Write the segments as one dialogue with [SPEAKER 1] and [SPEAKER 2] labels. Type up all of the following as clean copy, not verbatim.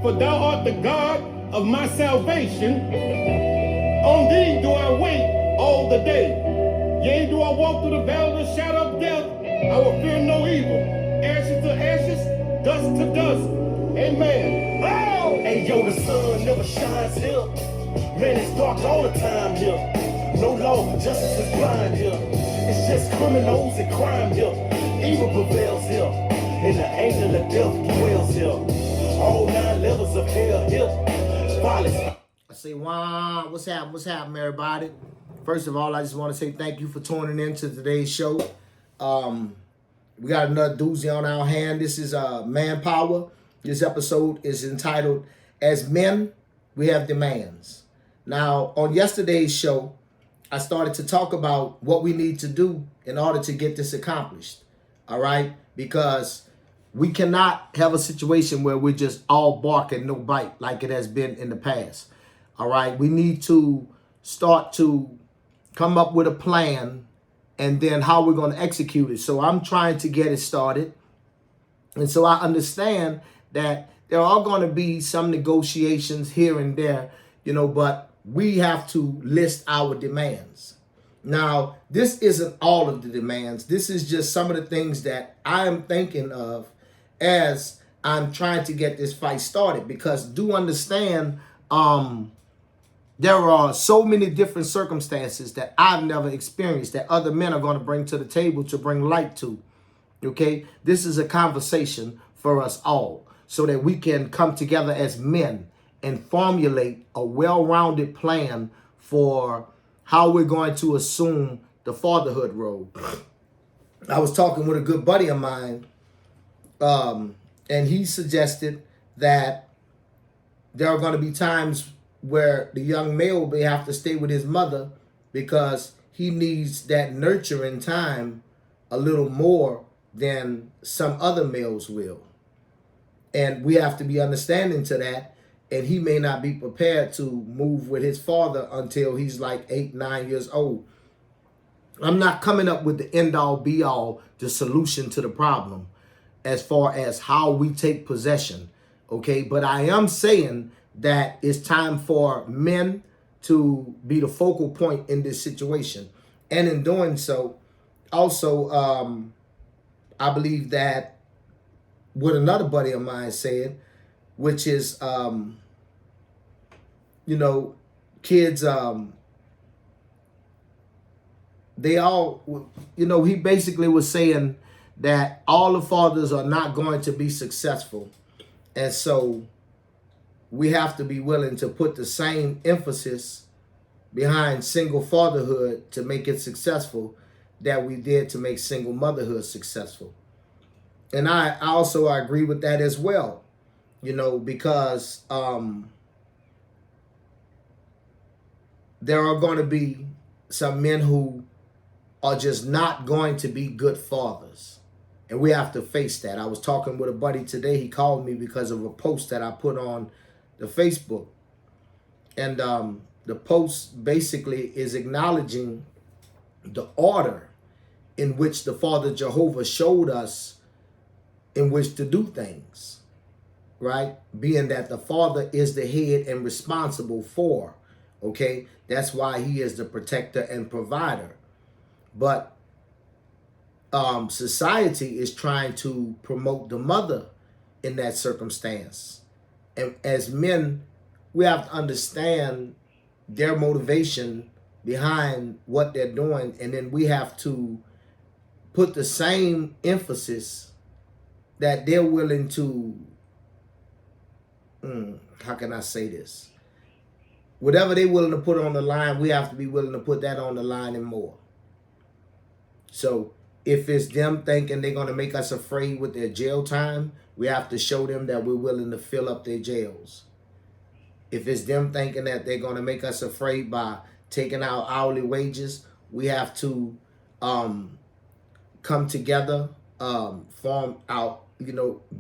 [SPEAKER 1] for thou art the God of my salvation. On thee do I wait all the day. Yea, do I walk through the valley of the shadow of death, I will fear no evil. Ashes to ashes, dust to dust. Amen. Oh! Hey, yo, the sun never shines here. Man, it's dark all the time here. No law, justice is blind here. It's just criminals and crime here. Evil prevails here, and the angel of death dwells here. All 9 levels of hell here. Violence.
[SPEAKER 2] I say, wow, what's happening, everybody? First of all, I just want to say thank you for tuning in to today's show. We got another doozy on our hand. This is ManPower. This episode is entitled, As Men, We Have Demands. Now, on yesterday's show, I started to talk about what we need to do in order to get this accomplished. All right? Because we cannot have a situation where we're just all bark and no bite like it has been in the past. All right? We need to start to come up with a plan and then how we're going to execute it. So I'm trying to get it started. And so I understand that there are going to be some negotiations here and there, but we have to list our demands. Now, this isn't all of the demands. This is just some of the things that I am thinking of as I'm trying to get this fight started, because do understand, there are so many different circumstances that I've never experienced that other men are going to bring to the table to bring light to. Okay, this is a conversation for us all so that we can come together as men and formulate a well-rounded plan for how we're going to assume the fatherhood role. I was talking with a good buddy of mine, and he suggested that there are going to be times where the young male may have to stay with his mother because he needs that nurturing time a little more than some other males will. And we have to be understanding to that. And he may not be prepared to move with his father until he's like 8, 9 years old. I'm not coming up with the end-all, be-all, the solution to the problem as far as how we take possession, okay? But I am saying that it's time for men to be the focal point in this situation. And in doing so, also, I believe that what another buddy of mine said, which is, kids, they all, he basically was saying that all the fathers are not going to be successful. And so we have to be willing to put the same emphasis behind single fatherhood to make it successful that we did to make single motherhood successful. And I also agree with that as well, because there are going to be some men who are just not going to be good fathers. And we have to face that. I was talking with a buddy today. He called me because of a post that I put on the Facebook. And the post basically is acknowledging the order in which the Father Jehovah showed us in which to do things, right? Being that the Father is the head and responsible for, okay? That's why he is the protector and provider. But society is trying to promote the mother in that circumstance. And as men, we have to understand their motivation behind what they're doing. And then we have to put the same emphasis that they're willing to, how can I say this? Whatever they're willing to put on the line, we have to be willing to put that on the line and more. So if it's them thinking they're going to make us afraid with their jail time, we have to show them that we're willing to fill up their jails. If it's them thinking that they're going to make us afraid by taking our hourly wages, we have to come together, form out,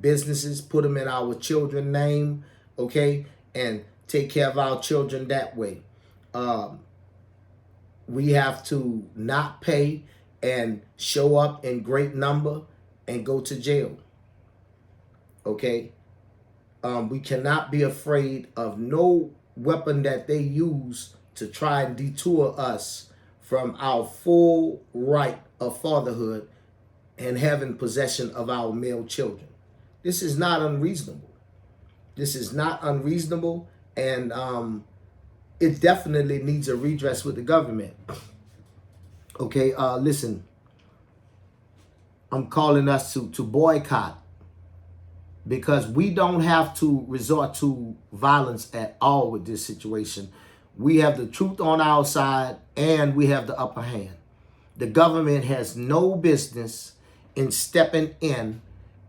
[SPEAKER 2] businesses, put them in our children's name, okay, and take care of our children that way. We have to not pay and show up in great number and go to jail, okay? We cannot be afraid of no weapon that they use to try and detour us from our full right of fatherhood and having possession of our male children. This is not unreasonable. This is not unreasonable, and it definitely needs a redress with the government. Okay, listen, I'm calling us to boycott, because we don't have to resort to violence at all with this situation. We have the truth on our side, and we have the upper hand. The government has no business in stepping in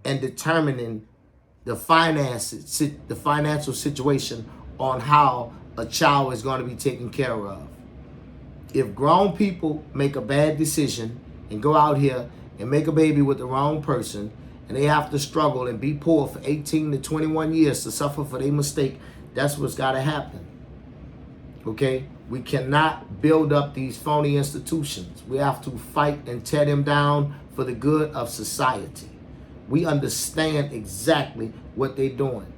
[SPEAKER 2] and determining the finances, the financial situation on how a child is going to be taken care of. If grown people make a bad decision and go out here and make a baby with the wrong person, and they have to struggle and be poor for 18 to 21 years to suffer for their mistake, that's what's got to happen. Okay? We cannot build up these phony institutions. We have to fight and tear them down for the good of society. We understand exactly what they're doing.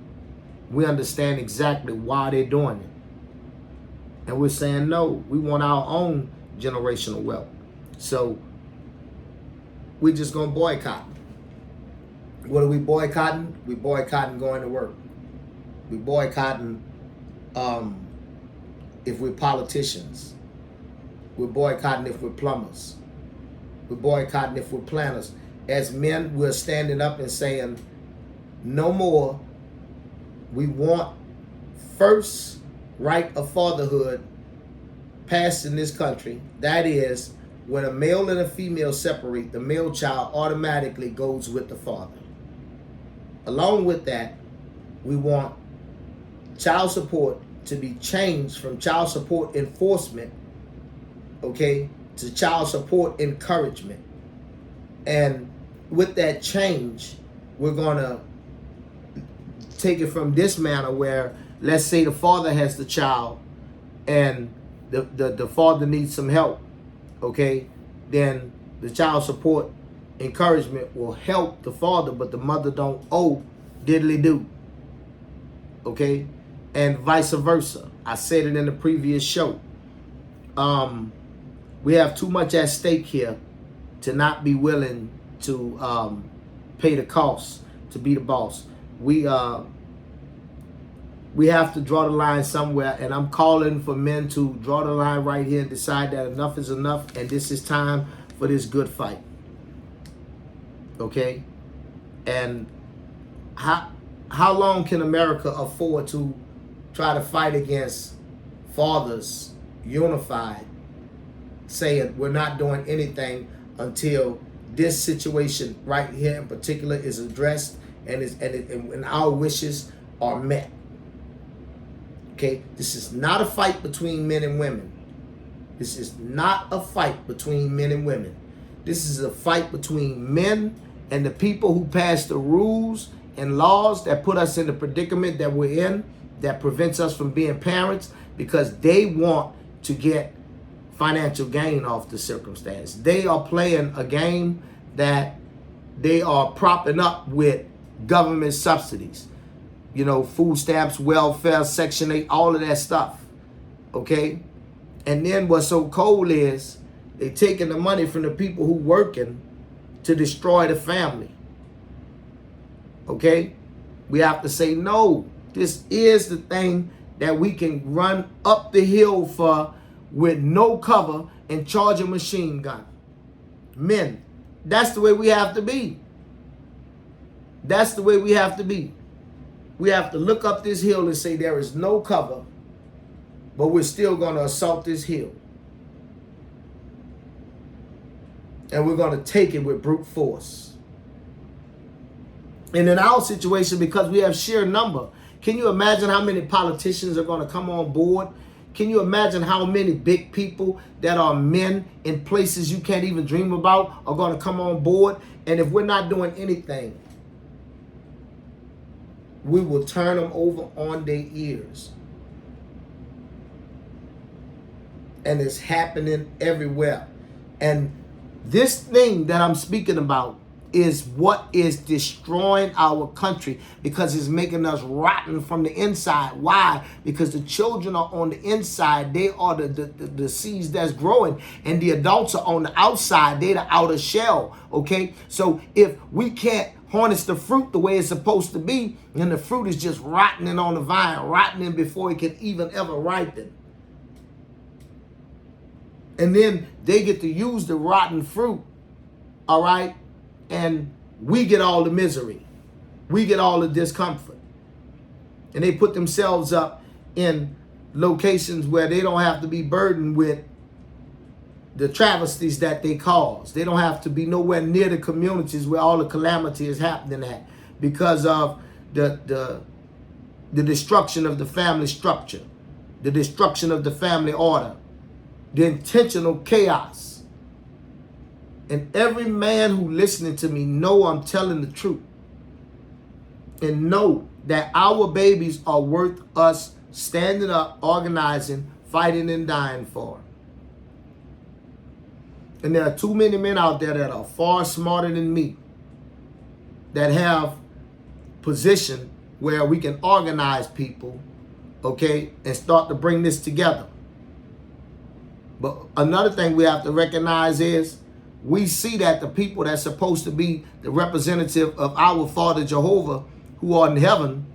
[SPEAKER 2] We understand exactly why they're doing it. And we're saying, no, we want our own generational wealth. So we're just going to boycott. What are we boycotting? We boycotting going to work. We boycotting if we're politicians. We're boycotting if we're plumbers. We're boycotting if we're planners. As men, we're standing up and saying, no more. We want first right of fatherhood passed in this country. That is, when a male and a female separate, the male child automatically goes with the father. Along with that, we want child support to be changed from child support enforcement, okay, to child support encouragement. And with that change, we're going to take it from this manner where, let's say the father has the child and the father needs some help, okay, then the child support encouragement will help the father, but the mother don't owe diddly do. Okay? And vice versa. I said it in the previous show. We have too much at stake here to not be willing to pay the cost to be the boss. We have to draw the line somewhere, and I'm calling for men to draw the line right here and decide that enough is enough, and this is time for this good fight. Okay? And how long can America afford to try to fight against fathers unified, saying we're not doing anything until this situation right here in particular is addressed and our wishes are met? Okay? This is not a fight between men and women. This is not a fight between men and women. This is a fight between men and the people who pass the rules and laws that put us in the predicament that we're in, that prevents us from being parents, because they want to get financial gain off the circumstance. They are playing a game that they are propping up with government subsidies. You know, food stamps, welfare, Section 8, all of that stuff. Okay? And then what's so cold is they're taking the money from the people who working to destroy the family. Okay? We have to say, no, this is the thing that we can run up the hill for with no cover and charge a machine gun. Men, that's the way we have to be. That's the way we have to be. We have to look up this hill and say there is no cover, but we're still going to assault this hill. And we're going to take it with brute force. And in our situation, because we have sheer number, can you imagine how many politicians are going to come on board? Can you imagine how many big people that are men in places you can't even dream about are going to come on board? And if we're not doing anything, we will turn them over on their ears. And it's happening everywhere. And this thing that I'm speaking about is what is destroying our country, because it's making us rotten from the inside. Why? Because the children are on the inside. They are the seeds that's growing, and the adults are on the outside. They're the outer shell. Okay, so if we can't harness the fruit the way it's supposed to be, then the fruit is just rotting on the vine, rotting before it can even ever ripen. And then they get to use the rotten fruit, all right? And we get all the misery. We get all the discomfort. And they put themselves up in locations where they don't have to be burdened with the travesties that they cause. They don't have to be nowhere near the communities where all the calamity is happening at, because of the destruction of the family structure, the destruction of the family order, the intentional chaos. And every man who listening to me know I'm telling the truth, and know that our babies are worth us standing up, organizing, fighting, and dying for. And there are too many men out there that are far smarter than me, that have position where we can organize people, okay, and start to bring this together. But another thing we have to recognize is, we see that the people that's supposed to be the representative of our Father Jehovah, who are in heaven,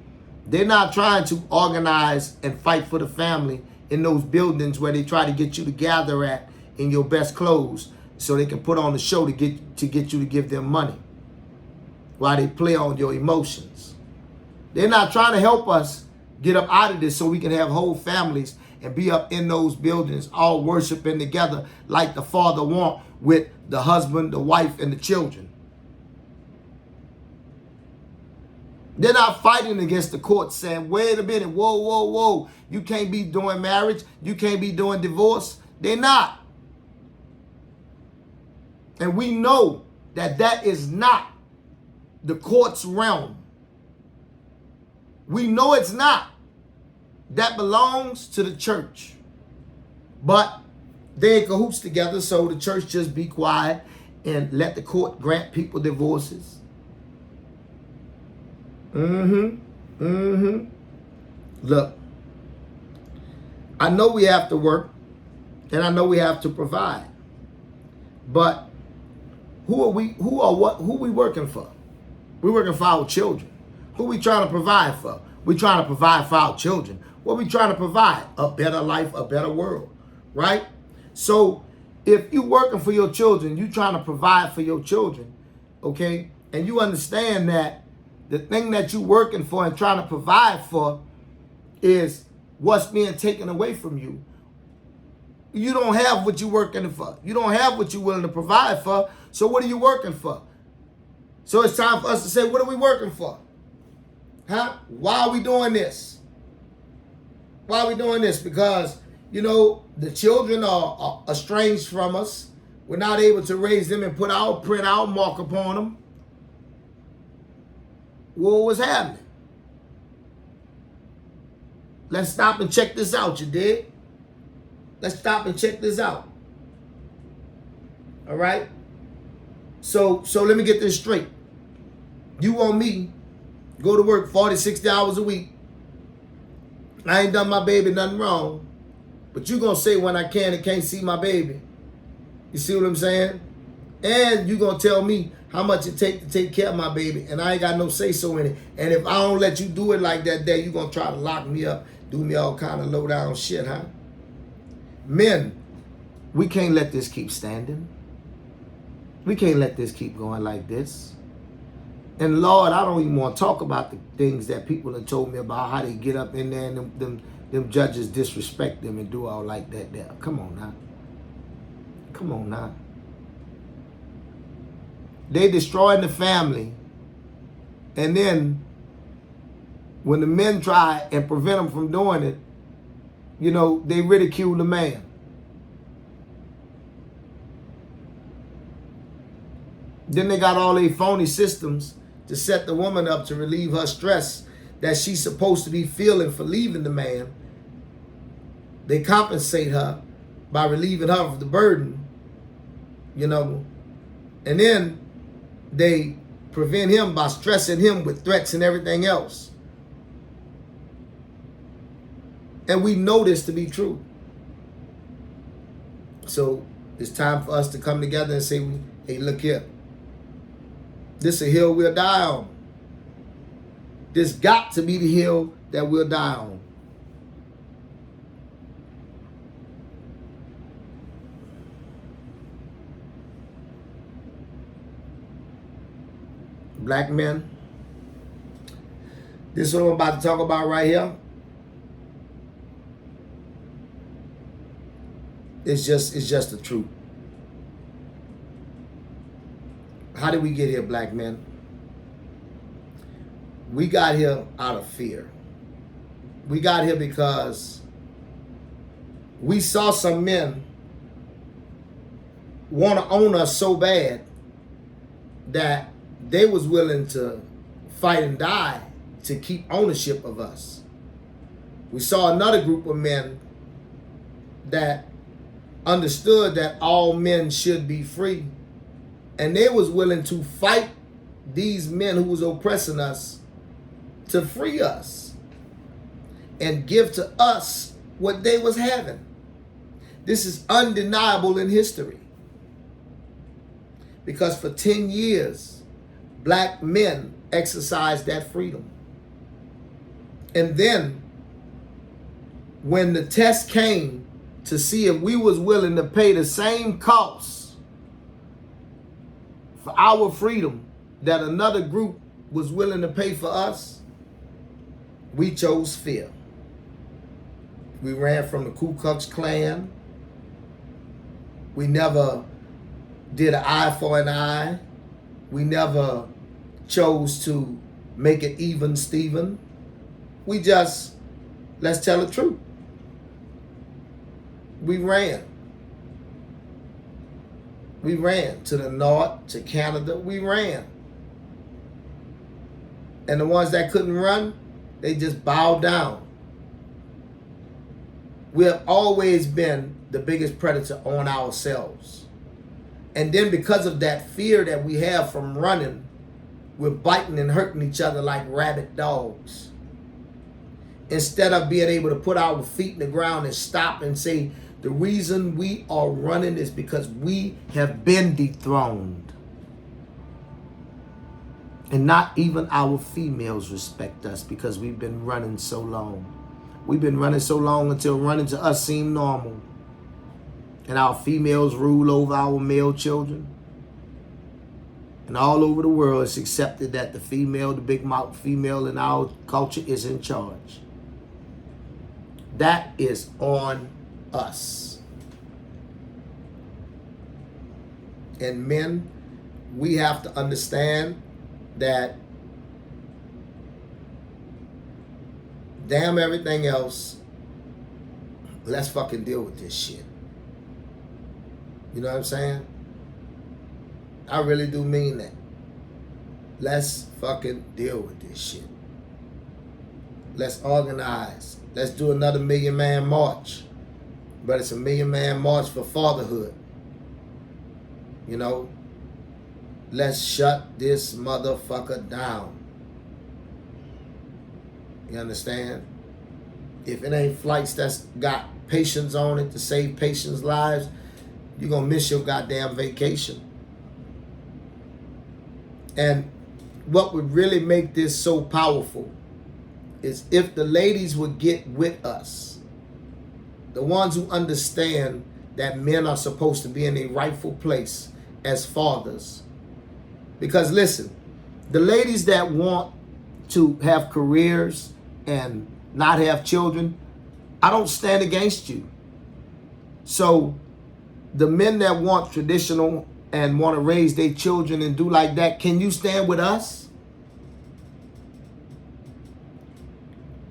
[SPEAKER 2] they're not trying to organize and fight for the family in those buildings where they try to get you to gather at in your best clothes so they can put on a show to get you to give them money while they play on your emotions. They're not trying to help us get up out of this so we can have whole families and be up in those buildings all worshiping together like the Father wants, with the husband, the wife, and the children. They're not fighting against the court saying, wait a minute, whoa, whoa, whoa, you can't be doing marriage, you can't be doing divorce. They're not. And we know that that is not the court's realm. We know it's not. That belongs to the church. But they in cahoots together, so the church just be quiet and let the court grant people divorces. Look, I know we have to work, and I know we have to provide. But who are we working for? We're working for our children. Who we trying to provide for? We're trying to provide for our children. What we trying to provide? A better life, a better world, right? So if you working for your children, you trying to provide for your children, okay? And you understand that the thing that you working for and trying to provide for is what's being taken away from you. You don't have what you're working for. You don't have what you're willing to provide for. So what are you working for? So it's time for us to say, what are we working for? Huh? Why are we doing this? Why are we doing this? Because, you know, the children are estranged from us. We're not able to raise them and put our print, our mark upon them. What was happening? Let's stop and check this out, you dig? Let's stop and check this out. All right? So let me get this straight. You want me go to work 40, 60 hours a week. I ain't done my baby nothing wrong. But you going to say when I can and can't see my baby. You see what I'm saying? And you going to tell me how much it take to take care of my baby. And I ain't got no say-so in it. And if I don't let you do it like that day, you going to try to lock me up, do me all kind of low-down shit, huh? Men, we can't let this keep standing. We can't let this keep going like this. And Lord, I don't even want to talk about the things that people have told me about, how they get up in there and them judges disrespect them and do all like that there. Come on now. Come on now. They destroying the family. And then when the men try and prevent them from doing it, you know, they ridicule the man. Then they got all these phony systems to set the woman up to relieve her stress that she's supposed to be feeling for leaving the man. They compensate her by relieving her of the burden, you know. And then they prevent him by stressing him with threats and everything else. And we know this to be true. So it's time for us to come together and say, hey, look here. This is a hill we'll die on. This got to be the hill that we'll die on. Black men, this is what I'm about to talk about right here. It's just the truth. How did we get here, black men? We got here out of fear. We got here because we saw some men want to own us so bad that they was willing to fight and die to keep ownership of us. We saw another group of men that understood that all men should be free, and they was willing to fight these men who was oppressing us to free us and give to us what they was having. This is undeniable in history, because for 10 years black men exercised that freedom. And then when the test came to see if we was willing to pay the same cost for our freedom that another group was willing to pay for us, we chose fear. We ran from the Ku Klux Klan. We never did an eye for an eye. We never chose to make it even Steven. We just, let's tell the truth. We ran. We ran to the north, to Canada. We ran. And the ones that couldn't run, they just bowed down. We have always been the biggest predator on ourselves. And then because of that fear that we have from running, we're biting and hurting each other like rabid dogs. Instead of being able to put our feet in the ground and stop and say, the reason we are running is because we have been dethroned. And not even our females respect us because we've been running so long. We've been running so long until running to us seemed normal. And our females rule over our male children. And all over the world, it's accepted that the female, the big mouth female in our culture is in charge. That is on us. And men, we have to understand that damn everything else, let's fucking deal with this shit. You know what I'm saying? I really do mean that. Let's fucking deal with this shit. Let's organize. Let's do another 1,000,000 Man march. But it's a 1,000,000 Man march for fatherhood. You know? Let's shut this motherfucker down. You understand? If it ain't flights that's got patients on it to save patients' lives, you're gonna miss your goddamn vacation. And what would really make this so powerful is if the ladies would get with us, the ones who understand that men are supposed to be in a rightful place as fathers. Because listen, the ladies that want to have careers and not have children, I don't stand against you. So the men that want traditional and want to raise their children and do like that, can you stand with us?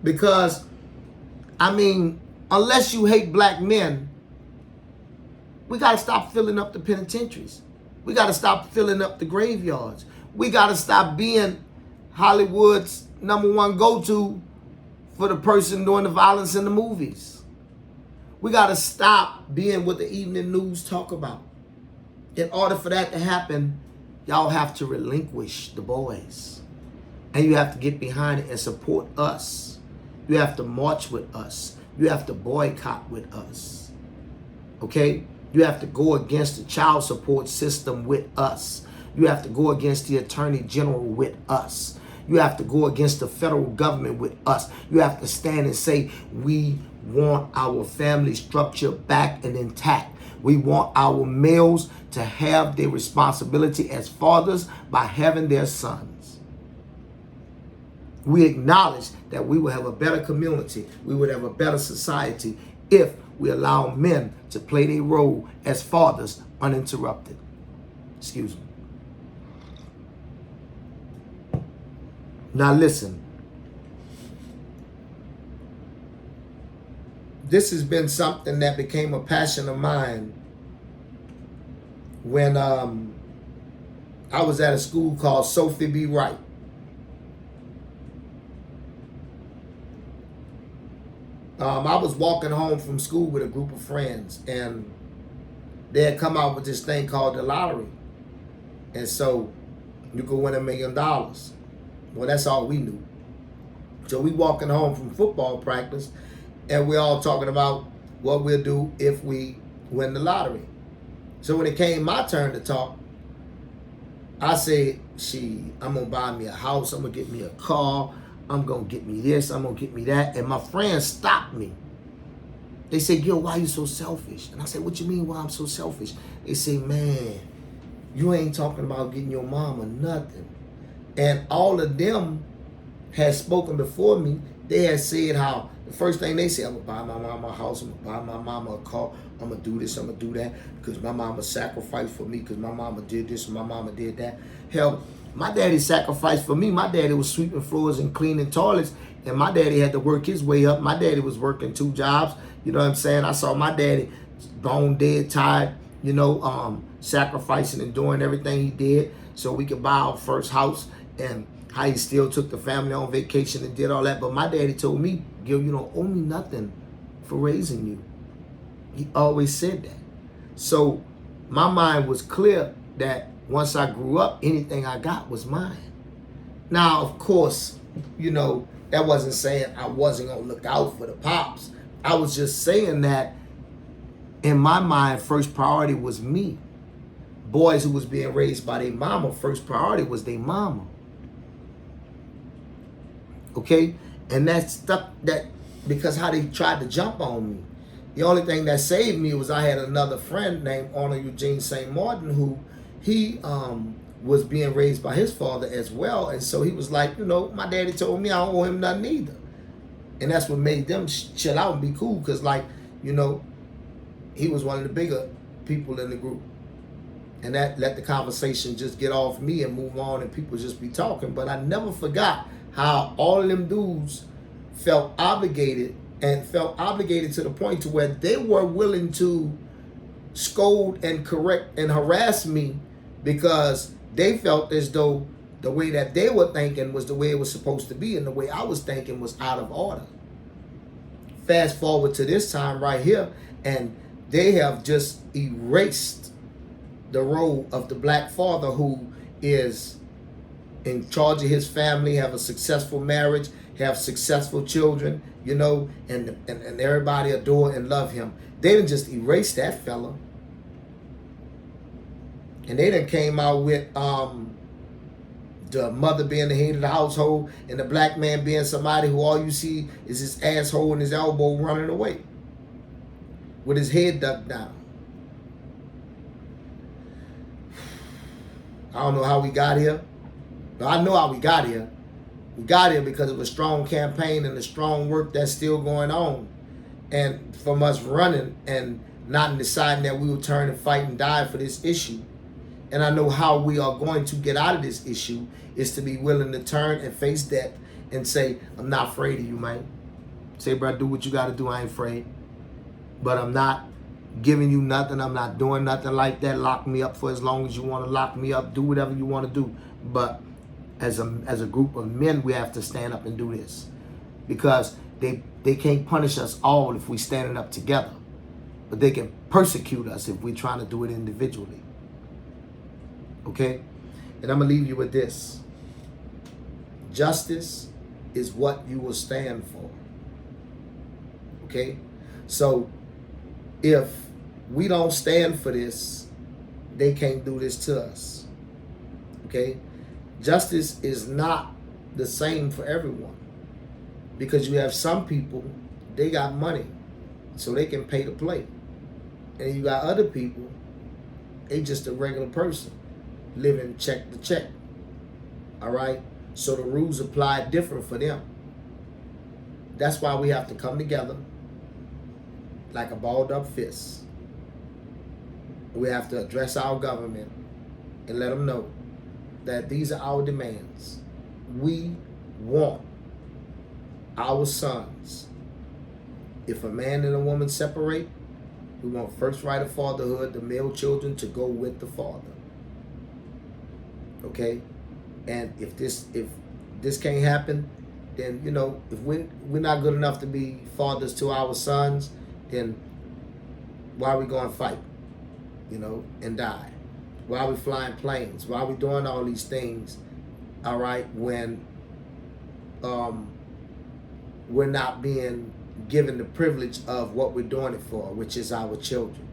[SPEAKER 2] Because, I mean, unless you hate black men, we got to stop filling up the penitentiaries. We got to stop filling up the graveyards. We got to stop being Hollywood's #1 go-to for the person doing the violence in the movies. We got to stop being what the evening news talk about. In order for that to happen, Y'all have to relinquish the boys. And you have to get behind it and support us. You have to march with us. You have to boycott with us. Okay? You have to go against the child support system with us. You have to go against the Attorney General with us. You have to go against the federal government with us. You have to stand and say, we want our family structure back and intact. We want our males to have their responsibility as fathers by having their sons. We acknowledge that we will have a better community. We would have a better society if we allow men to play their role as fathers uninterrupted. Excuse me. Now listen. This has been something that became a passion of mine when I was at a school called Sophie B. Wright. I was walking home from school with a group of friends, and they had come out with this thing called the lottery. And so you could win $1 million. Well, that's all we knew. So we walking home from football practice, and we're all talking about what we'll do if we win the lottery. So when it came my turn to talk, I said, I'm going to buy me a house. I'm going to get me a car. I'm going to get me this. I'm going to get me that. And my friends stopped me. They said, yo, why you so selfish? And I said, what you mean why I'm so selfish? They say, man, you ain't talking about getting your mama nothing. And all of them had spoken before me. They had said how the first thing they said, I'm going to buy my mama a house. I'm going to buy my mama a car. I'm going to do this. I'm going to do that because my mama sacrificed for me because my mama did this and my mama did that. Hell, my daddy sacrificed for me. My daddy was sweeping floors and cleaning toilets, and my daddy had to work his way up. My daddy was working 2 jobs. You know what I'm saying? I saw my daddy bone dead, tired, sacrificing and doing everything he did so we could buy our first house, and how he still took the family on vacation and did all that. But my daddy told me, Gil, you don't owe me nothing for raising you. He always said that. So my mind was clear that once I grew up, anything I got was mine. Now, of course, that wasn't saying I wasn't going to look out for the pops. I was just saying that in my mind, first priority was me. Boys who was being raised by their mama, first priority was their mama. Okay? And that stuck that because how they tried to jump on me. The only thing that saved me was I had another friend named Honor Eugene St. Martin who he was being raised by his father as well. And so he was like, my daddy told me I don't owe him nothing either. And that's what made them chill out and be cool because, he was one of the bigger people in the group. And that let the conversation just get off me and move on and people just be talking. But I never forgot how all of them dudes felt obligated to the point to where they were willing to scold and correct and harass me because they felt as though the way that they were thinking was the way it was supposed to be and the way I was thinking was out of order. Fast forward to this time right here, and they have just erased the role of the black father who is in charge of his family, have a successful marriage, have successful children, and everybody adore and love him. They didn't just erase that fella. And they done came out with the mother being the head of the household and the black man being somebody who all you see is his asshole and his elbow running away with his head ducked down. I don't know how we got here, but I know how we got here. We got here because of a strong campaign and the strong work that's still going on. And from us running and not deciding that we will turn and fight and die for this issue. And I know how we are going to get out of this issue is to be willing to turn and face death and say, I'm not afraid of you, man. Say, bro, do what you got to do. I ain't afraid. But I'm not giving you nothing. I'm not doing nothing like that. Lock me up for as long as you want to lock me up. Do whatever you want to do. But as a group of men, we have to stand up and do this. Because they can't punish us all if we standing up together. But they can persecute us if we're trying to do it individually. Okay? And I'm going to leave you with this. Justice is what you will stand for. Okay? So if we don't stand for this, they can't do this to us. Okay? Justice is not the same for everyone. Because you have some people, they got money, so they can pay to play. And you got other people, they just a regular person, living check to check. All right? So the rules apply different for them. That's why we have to come together like a balled up fist. We have to address our government and let them know that these are our demands. We want our sons. If a man and a woman separate, we want first right of fatherhood, the male children to go with the father. Okay? And if this can't happen, then, you know, if we're not good enough to be fathers to our sons, then why are we going to fight, you know, and die? Why are we flying planes? Why are we doing all these things, all right, when we're not being given the privilege of what we're doing it for, which is our children?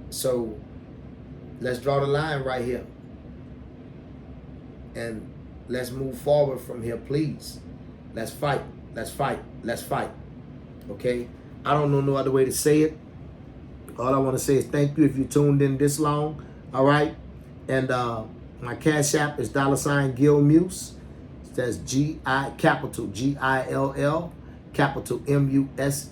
[SPEAKER 2] So let's draw the line right here. And let's move forward from here, please. Let's fight. Let's fight. Let's fight. Okay? I don't know no other way to say it. All I want to say is thank you if you tuned in this long. All right? And my Cash App is $Gil Muse. That's capital Gill, capital Muse.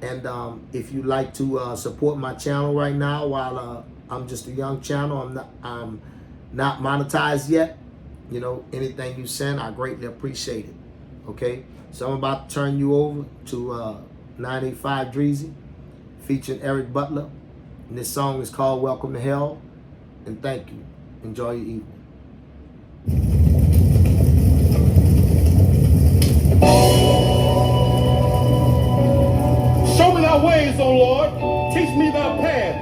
[SPEAKER 2] And if you like to support my channel right now, while I'm just a young channel, I'm not monetized yet. You know, anything you send, I greatly appreciate it. Okay? So I'm about to turn you over to 985 Dreezy, featuring Eric Butler. And this song is called Welcome to Hell. And thank you. Enjoy your evening.
[SPEAKER 1] Show me thy ways, O Lord. Teach me thy path.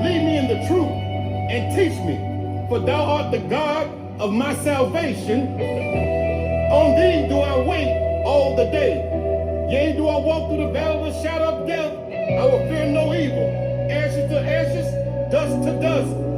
[SPEAKER 1] Lead me in the truth and teach me. For thou art the God of my salvation. On thee do I wait all the day. Yea, do I walk through the valley of the shadow of death, I will fear no evil. Ashes to ashes, dust to dust.